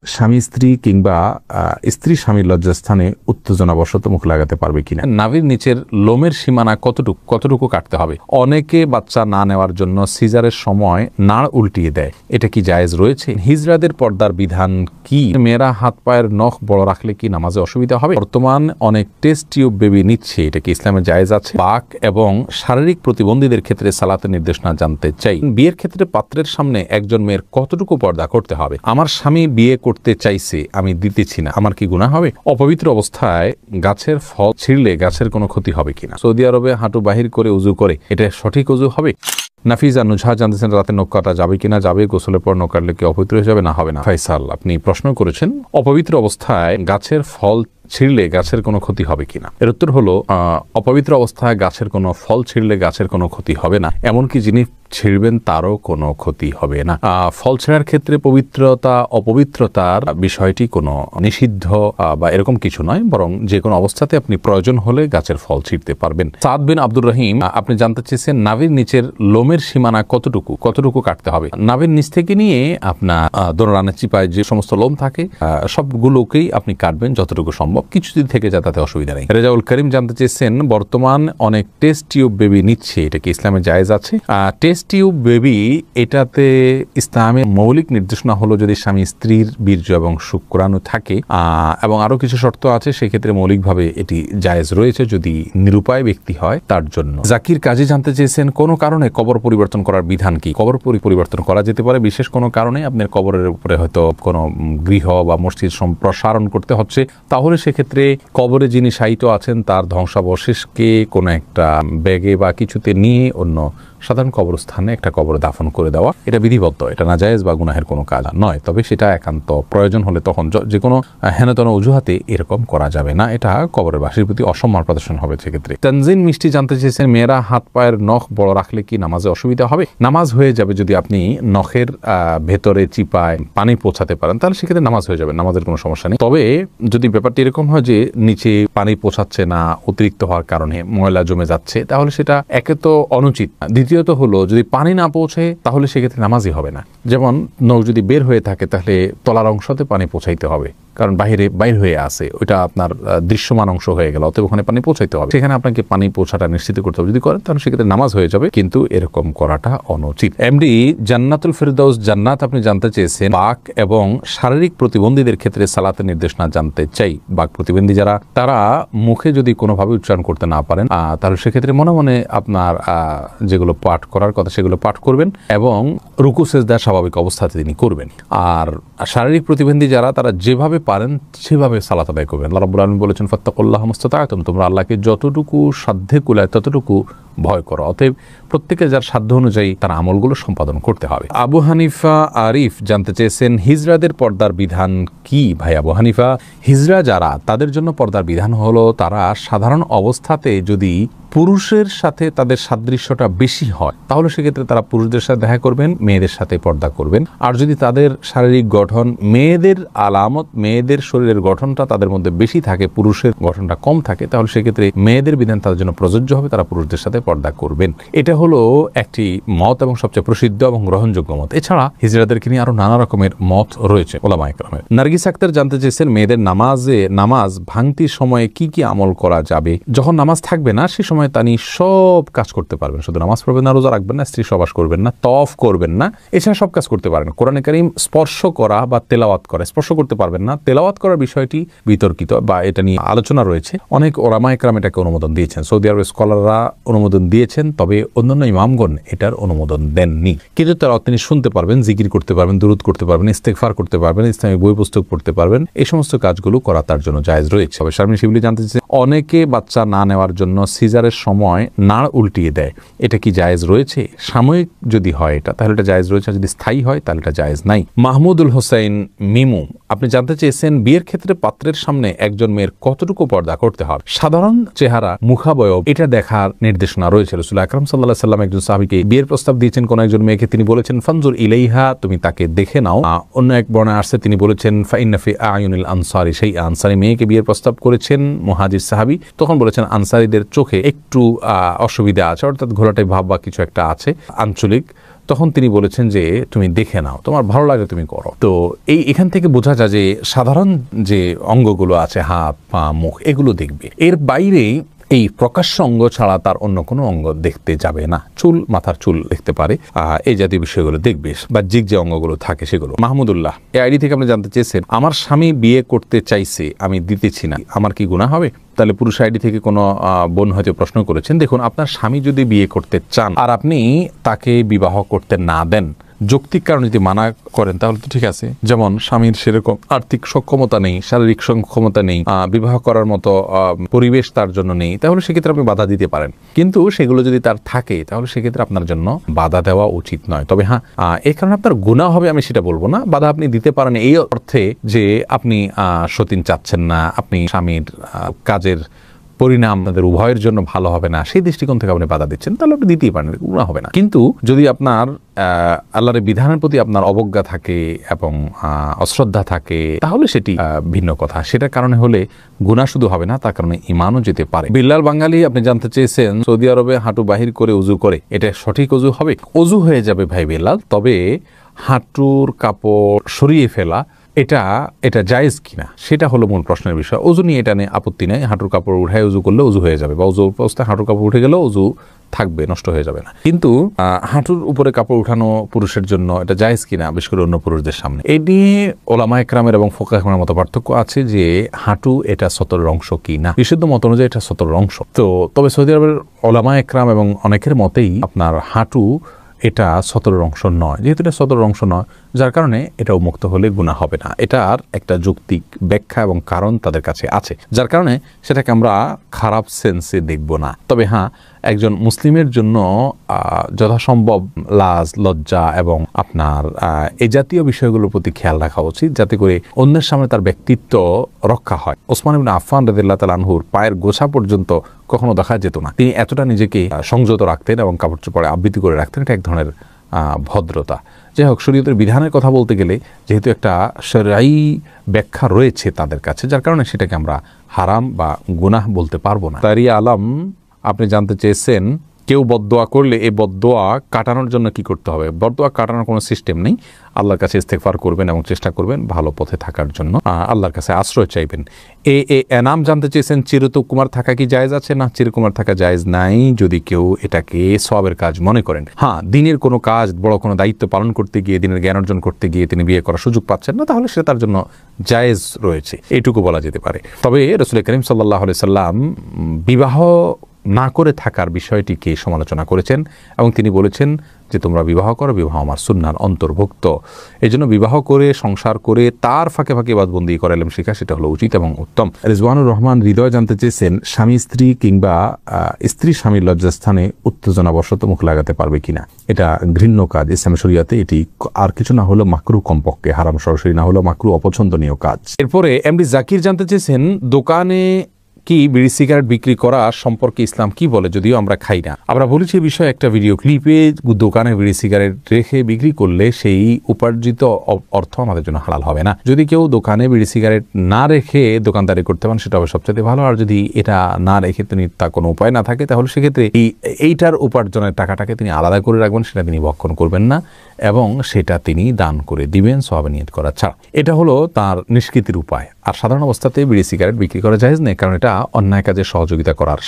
স্বামী স্ত্রী কিংবা স্ত্রী স্বামীর লজ্জাস্থানে উত্তেজনাবশত মুখ লাগাতে পারবে কিনা, নাভির নিচের লোমের সীমানা কতটুকু কাটতে হবে। অনেকে বাচ্চা না নেওয়ার জন্য সিজারের সময় নাড় উল্টিয়ে দেয়, এটা কি জায়েজ রয়েছে? হিজড়াদের পর্দার বিধান কি? মেয়েরা হাত পায়ের নখ বড় রাখলে কি নামাজে অসুবিধা হবে? বর্তমান অনেক টেস্ট টিউব বেবি নিচ্ছে, এটা কি ইসলামে জায়েজ আছে? পাক এবং শারীরিক প্রতিবন্ধীদের ক্ষেত্রে সালাতের নির্দেশনা জানতে চাই। বিয়ের ক্ষেত্রে পাত্রের সামনে একজন মেয়ের কতটুকু পর্দা করতে হবে? আমার স্বামী বিয়ে করতে চাইছে, আমি দিতেছি না, আমার কি গুনাহ হবে? অপবিত্র অবস্থায় গাছের ফল ছিঁড়লে গাছের কোনো ক্ষতি হবে কিনা? সৌদি আরবে হাঁটু বাহির করে উজু করে, এটা সঠিক উজু হবে? নাফিজা নুজহা জানতেছেন রাতে নখ কাটা যাবে কিনা, যাবে। গোসলের পর নখ কাটলে কি অপবিত্র হয়ে যাবে? না, হবে না। ফাইসাল, আপনি প্রশ্ন করেছেন অপবিত্র অবস্থায় গাছের ফল ছিঁড়লে গাছের কোনো ক্ষতি হবে কিনা। এর উত্তর হলো অপবিত্র অবস্থায় গাছের কোনো ফল ছিঁড়লে গাছের কোনো ক্ষতি হবে না, এমনকি যিনি ছিঁড়বেন তারও কোনো ক্ষতি হবে না। ফল ছেঁড়ার ক্ষেত্রে পবিত্রতা অপবিত্রতার বিষয়টি কোনো নিষিদ্ধ বা এরকম কিছু নয়, বরং যে কোনো অবস্থাতে আপনি প্রয়োজন হলে গাছের ফল ছিঁড়তে পারবেন। সাদ বিন আব্দুর রহিম, আপনি জানতে চেয়েছেন নাভির নিচের লোমের সীমানা কতটুকু কাটতে হবে। নাভির নিচ থেকে নিয়ে আপনার দোনোরানের চিপায় যে সমস্ত লোম থাকে সবগুলোকেই আপনি কাটবেন যতটুকু সম্ভব, কিছু যদি থেকে যায় তাতে অসুবিধা নেই। রেজাউল করিম জানতে চেয়েছেন বর্তমান অনেক টেস্ট টিউব বেবি নিচ্ছে, এটা কি ইসলামে জায়েজ আছে? টেস্ট টিউব বেবি, এটাতে ইসলামের মৌলিক নির্দেশনা হলো যদি স্বামী স্ত্রীর বীর্য এবং শুক্রাণু থাকে এবং আরো কিছু শর্ত আছে, সেক্ষেত্রে মৌলিকভাবে এটি জায়েজ রয়েছে যদি নিরুপায় ব্যক্তি হয় তার জন্য। জাকির কাজী জানতে চেয়েছেন কোনো কারণে কবর পরিবর্তন করার বিধান কি? কবর পরিবর্তন করা যেতে পারে বিশেষ কোনো কারণে, আপনার কবরের উপরে হয়তো কোনো গৃহ বা মসজিদ সম্প্রসারণ করতে হচ্ছে, তাহলে সেক্ষেত্রে কবরে যিনি শায়িত আছেন তার ধ্বংসাবশেষকে কোনো একটা ব্যাগে বা কিছুতে নিয়ে অন্য সাধারণ কবরস্থানে একটা কবরে দাফন করে দেওয়া, এটা বিধিবদ্ধ, এটা নাজায়েজ বা গুনাহের কোনো কাজ নয়। তবে সেটা একান্ত প্রয়োজন হলে তখন যে কোনো হেনতন অজুহাতে এরকম করা যাবে না, এটা কবরের বাসীর প্রতি অসম্মান প্রদর্শন হবে সেক্ষেত্রে। তানজিন মিষ্টি জানতে চেয়েছেন মেয়েরা হাত পায়ের নখ বড় রাখলে কি নামাজে অসুবিধা হবে? নামাজ হয়ে যাবে যদি আপনি নখের ভেতরে চিপায় পানি পৌঁছাতে পারেন, তাহলে সেক্ষেত্রে নামাজ হয়ে যাবে, নামাজের কোনো সমস্যা নেই। তবে যদি ব্যাপারটি এরকম হয় যে নিচে পানি পৌঁছাচ্ছে না, অতিরিক্ত হওয়ার কারণে ময়লা জমে যাচ্ছে, তাহলে সেটা একে তো অনুচিত, দ্বিতীয়ত হলো যদি পানি না পৌঁছে তাহলে সেক্ষেত্রে নামাজই হবে না। যেমন নখ যদি বের হয়ে থাকে তাহলে তলার অংশতে পানি পৌঁছাইতে হবে, কারণ বাইর হয়ে আসে, ওইটা আপনার দৃশ্যমান অংশ হয়ে গেল, অতএব ওখানে পানি পৌঁছাইতে হবে, সেখানে আপনাকে পানি পৌঁছাটা নিশ্চিত করতে হবে। যদি করেন তাহলে সেক্ষেত্রে নামাজ হয়ে যাবে, কিন্তু এরকম করাটা অনুচিত। এমডি জান্নাতুল ফেরদাউস জান্নাত, আপনি জানতে চেয়েছেন বাক এবং শারীরিক প্রতিবন্ধীদের ক্ষেত্রে সালাতের নির্দেশনা জানতে চাই। বাক প্রতিবন্ধী যারা, তারা মুখে যদি কোনোভাবে উচ্চারণ করতে না পারেন তাহলে সেক্ষেত্রে মনে মনে আপনার যেগুলো পাঠ করার কথা সেগুলো পাঠ করবেন এবং রুকু সেজদা স্বাভাবিক অবস্থাতে তিনি করবেন। আর শারীরিক প্রতিবন্ধী যারা, তারা যেভাবে পারেন সেভাবে সালাত আদায় করবেন। আল্লাহ রাব্বুল আলামিন বলেছেন ফাত্তাকুল্লাহ মাসতাতা'তুম, তোমরা আল্লাহকে যতটুকু সাধ্যে কুলায় ততটুকু ভয় করো। অতএব প্রত্যেকে যার সাধ্য অনুযায়ী তার আমলগুলো সম্পাদন করতে হবে। আবু হানিফা আরিফ জানতে চেয়েছেন হিজড়াদের পর্দার বিধান কি? ভাই আবু হানিফা, হিজড়া যারা, তাদের জন্য পর্দার বিধান হলো তারা সাধারণ অবস্থাতে যদি পুরুষের সাথে তাদের সাদৃশ্যটা বেশি হয় তাহলে সেক্ষেত্রে তারা পুরুষদের সাথে দেখা করবেন, মেয়েদের সাথে পর্দা করবেন। আর যদি তাদের শারীরিক গঠন মেয়েদের আলামত, মেয়েদের শরীরের গঠনটা তাদের মধ্যে বেশি থাকে, পুরুষের গঠনটা কম থাকে, তাহলে সেক্ষেত্রে মেয়েদের বিধান তাদের জন্য প্রযোজ্য হবে, তারা পুরুষদের সাথে পর্দা করবেন। এটা হলো একটি মত এবং সবচেয়ে প্রসিদ্ধ এবং গ্রহণযোগ্য মত। এছাড়া হিজড়াদেরকে নিয়ে আরো নানা রকমের মত রয়েছে ওলামায়ে কেরামের। নার্গিস আক্তার জানতে চেয়েছেন মেয়েদের নামাজ ভাঙতির সময়ে কি কি আমল করা যাবে? যখন নামাজ থাকবে না সে সময় তিনি সব কাজ করতে পারবেন, শুধু নামাজ পড়বেন না, রোজা রাখবেন না, স্ত্রী সহবাস করবেন না, তওয়াফ করবেন না, এছাড়া সব কাজ করতে পারেন। কোরআনে কারীম স্পর্শ করা বা তেলাওয়াত করা, স্পর্শ করতে পারবেন না, তেলাওয়াত করার বিষয়টি বিতর্কিত বা এটা নিয়ে আলোচনা রয়েছে, অনেক ওলামায়ে কেরাম এটাকে অনুমোদন দিয়েছেন, সৌদি আরবের স্কলাররা অনুমোদন দিয়েছেন, তবে অন্যান্য ইমামগণ এটার অনুমোদন দেননি। কিন্তু তারা তিনি শুনতে পারবেন, জিকির করতে পারবেন, দুরূদ করতে পারবেন, ইস্তেগফার করতে পারবেন, ইসলামিক বই পুস্তক পড়তে পারবেন, এই সমস্ত কাজগুলো করা তার জন্য জায়েজ রয়েছে। তবে শারমিন শিবলি জানতে চেয়েছেন অনেকে বাচ্চা না নেওয়ার জন্য সিজারের সময় নাড় উল্টিয়ে দেয়, এটা কি জায়েজ রয়েছে? সাময়িক যদি হয় এটা তাহলে এটা জায়েজ রয়েছে, যদি স্থায়ী হয় তাহলে এটা জায়েজ নাই। মাহমুদুল হোসেন মিমু, আপনি জানতে চেয়েছেন বিয়ের ক্ষেত্রে পাত্রের সামনে একজন মেয়ের কতটুকু পর্দা করতে হবে? সাধারণ চেহারা, মুখাবয়ব, এটা দেখার নির্দেশনা রয়েছে। রাসূল আকরাম সাল্লাল্লাহু আলাইহি ওয়াসাল্লাম একজন সাহাবীকে বিয়ের প্রস্তাব দিয়েছেন কোন একজন মেয়েকে, তিনি বলেছেন ফানজুর ইলাইহা, তুমি তাকে দেখে নাও। অন্য এক বর্ণনায় আসছে তিনি বলেছেন ফাইন্না ফি আয়ুনিল আনসারি, সেই আনসারী মেয়েকে বিয়ের প্রস্তাব করেছেন মুহাজির সাহাবী, তখন বলেছেন আনসারীদের চোখে একটু অসুবিধা আছে, অর্থাৎ ঘোলাটে ভাব বা কিছু একটা আছে আঞ্চলিক, তখন তিনি বলেছেন যে তুমি দেখে নাও, তোমার ভালো লাগে তুমি করো। তো এখান থেকে বোঝা যায় যে সাধারণ যে অঙ্গগুলো আছে, হাত পা মুখ, এগুলো দেখবে। এর বাইরে এই প্রকাশ্য অঙ্গ ছাড়া তার অন্য কোনো অঙ্গ দেখতে যাবে না। চুল, মাথার চুল দেখতে পারে, এই জাতীয় বিষয়গুলো দেখবে, বাহ্যিক যে অঙ্গগুলো থাকে সেগুলো। মাহমুদুল্লাহ এই আইডি থেকে আপনি জানতে চেয়েছেন, আমার স্বামী বিয়ে করতে চাইছে, আমি দিতেছি না, আমার কি গুনাহ হবে? তাহলে পুরুষ আইডি থেকে কোনো বোন হয়তো প্রশ্ন করেছেন। দেখুন, আপনার স্বামী যদি বিয়ে করতে চান আর আপনি তাকে বিবাহ করতে না দেন, যৌক্তিক কারণে যদি মানা করেন তাহলে তো ঠিক আছে। যেমন স্বামীর সেরকম আর্থিক সক্ষমতা নেই, শারীরিক সক্ষমতা নেই, বিবাহ করার মতো পরিবেশ তার জন্য নেই, তাহলে সেক্ষেত্রে আপনি বাধা দিতে পারেন। কিন্তু সেগুলো যদি তার থাকে তাহলে সেক্ষেত্রে আপনার জন্য বাধা দেওয়া উচিত নয়। তবে হ্যাঁ, এই কারণে আপনার গুনাহ হবে আমি সেটা বলবো না। বাধা আপনি দিতে পারেন এই অর্থে যে আপনি সতীন চাচ্ছেন না, আপনি স্বামীর কাজের পরিণাম আপনাদের উভয়ের জন্য ভালো হবে না, সেই দৃষ্টিকোণ থেকে আপনি বাধা দিচ্ছেন, তাহলে আপনি দিতেই পারেন, গুনাহ হবে না। কিন্তু যদি আপনার আল্লাহর বিধানের প্রতি আপনার অবজ্ঞা থাকে এবং অশ্রদ্ধা থাকে, তাহলে সেটি ভিন্ন কথা। সেটার কারণে হলে গুনাহ শুধু হবে না, তার কারণে ঈমানও যেতে পারে। বিল্লাল বাঙালি আপনি জানতে চেয়েছেন, সৌদি আরবে হাঁটু বাহির করে উজু করে, এটা সঠিক অজু হবে? অজু হয়ে যাবে ভাই বিল্লাল, তবে হাঁটুর কাপড় সরিয়ে ফেলা এটা জায়েজ কিনা সেটা হলো মূল প্রশ্নের বিষয়। অজু নিয়ে এটা নিয়ে আপত্তি নেই, হাঁটুর কাপড় উঠায় উজু করলে উজু হয়ে যাবে, বা উজু অবস্থায় হাঁটুর কাপড় উঠে গেলেও উজু থাকবে, নষ্ট হয়ে যাবে না। কিন্তু হাঁটুর উপরে কাপড় উঠানো পুরুষের জন্য এটা জায়েজ কিনা, বিশেষ করে অন্য পুরুষদের সামনে, এই নিয়ে ওলামা একরামের এবং ফোকা একরামের মতো পার্থক্য আছে যে হাঁটু এটা সতরের অংশ কি না। বিশুদ্ধ মত অনুযায়ী এটা সতরের অংশ। তো তবে সৌদি আরবের ওলামা একরাম এবং অনেকের মতেই আপনার হাঁটু এটা সতরের অংশ নয়। যেহেতু এটা সতরের অংশ নয়, যার কারণে এটা উন্মুক্ত হলে গুনাহ হবে না। এটার একটা যৌক্তিক ব্যাখ্যা এবং কারণ তাদের কাছে আছে, যার কারণে সেটাকে আমরা খারাপ সেন্সে দেখব না। তবে হ্যাঁ, একজন মুসলিমের জন্য যথাসম্ভব লাজ, লজ্জা এবং আপনার এই জাতীয় বিষয়গুলোর প্রতি খেয়াল রাখা উচিত, যাতে করে অন্যের সামনে তার ব্যক্তিত্ব রক্ষা হয়। ওসমান ইবনে আফফান রাদিয়াল্লাহু তাআলা আনহুর পায়ের গোছা পর্যন্ত কখনো দেখা যেত না। তিনি এতটা নিজেকে সংযত রাখতেন এবং কাপড় চোপড়ে আবৃত্তি করে রাখতেন। এটা এক ধরনের ভদ্রতা। যাই হোক, শরীয়তের বিধানের কথা বলতে গেলে যেহেতু একটা শরঈ ব্যাখ্যা রয়েছে তাদের কাছে, যার কারণে সেটাকে আমরা হারাম বা গুনাহ বলতে পারবো না। তারিয়া আলম আপনি জানতে চেয়েছেন, কেউ বদদোয়া করলে এই বদদোয়া কাটানোর জন্য কি করতে হবে? বদদোয়া কাটানোর কোনো সিস্টেম নেই। আল্লাহর কাছে ইস্তেগফার করবেন এবং চেষ্টা করবেন ভালো পথে থাকার জন্য, আল্লাহর কাছে আশ্রয় চাইবেন। এনাম জানতে চেয়েছেন, চিরকুমার থাকা কি জায়েজ আছে? না, চিরকুমার থাকা জায়েজ নাই, যদি কেউ এটাকে সওয়াবের কাজ মনে করেন। হ্যাঁ, দিনের কোনো কাজ, বড় কোনো দায়িত্ব পালন করতে গিয়ে, দিনের জ্ঞান অর্জন করতে গিয়ে তিনি বিয়ে করার সুযোগ পাচ্ছেন না, তাহলে সেটা তার জন্য জায়েজ রয়েছে, এইটুকু বলা যেতে পারে। তবে রাসূল করিম সাল্লাল্লাহু আলাইহি সাল্লাম বিবাহ না করে থাকার বিষয়টিকে সমালোচনা করেছেন এবং তিনি বলেছেন যে তোমরা বিবাহ করো, বিবাহ আমার সুন্নাহর অন্তর্ভুক্ত। এই জন্য বিবাহ করে, সংসার করে, তার ফাঁকে ফাঁকে ইবাদতবন্দি করে এলম শেখা, সেটা হলো উচিত এবং উত্তম। রিজওয়ানুর রহমান হৃদয় জানতে চেয়েছেন, স্বামী স্ত্রী কিংবা স্ত্রী স্বামীর লজ্জাস্থানে উত্তেজনাবশত মুখ লাগাতে পারবে কিনা? এটা ঘৃণ্য কাজ ইসলামী শরীয়তে। এটি আর কিছু না হলো মাকরু, কমপক্ষে হারাম সরাসরি না হলো মাকরু, অপছন্দনীয় কাজ। এরপরে এমডি জাকির জানতে চেয়েছেন, দোকানে কি বিড়ি সিগারেট বিক্রি করা সম্পর্কে ইসলাম কি বলে? যদিও আমরা খাই না, আমরা বলেছি এই বিষয়ে একটা ভিডিও ক্লিপে। দোকানে বিড়ি সিগারেট রেখে বিক্রি করলে সেই উপার্জিত অর্থ আমাদের জন্য হালাল হবে না। যদি কেউ দোকানে বিড়ি সিগারেট না রেখে দোকানদারি করতে পারেন সেটা হবে সবচেয়ে ভালো। আর যদি এটা না রেখে তিনি তার কোনো উপায় না থাকে, তাহলে সেক্ষেত্রে এইটার উপার্জনের টাকাটাকে তিনি আলাদা করে রাখবেন, সেটা তিনি ভক্ষণ করবেন না এবং সেটা তিনি দান করে দিবেন সওয়াবে নিয়ত করা ছাড়া। এটা হলো তার নিষ্কৃতির উপায়। আর সাধারণ অবস্থাতে বিড়ি সিগারেট বিক্রি করা জায়েজ নেই, কারণ এটা অন্যায় কাজে সহযোগিতা করার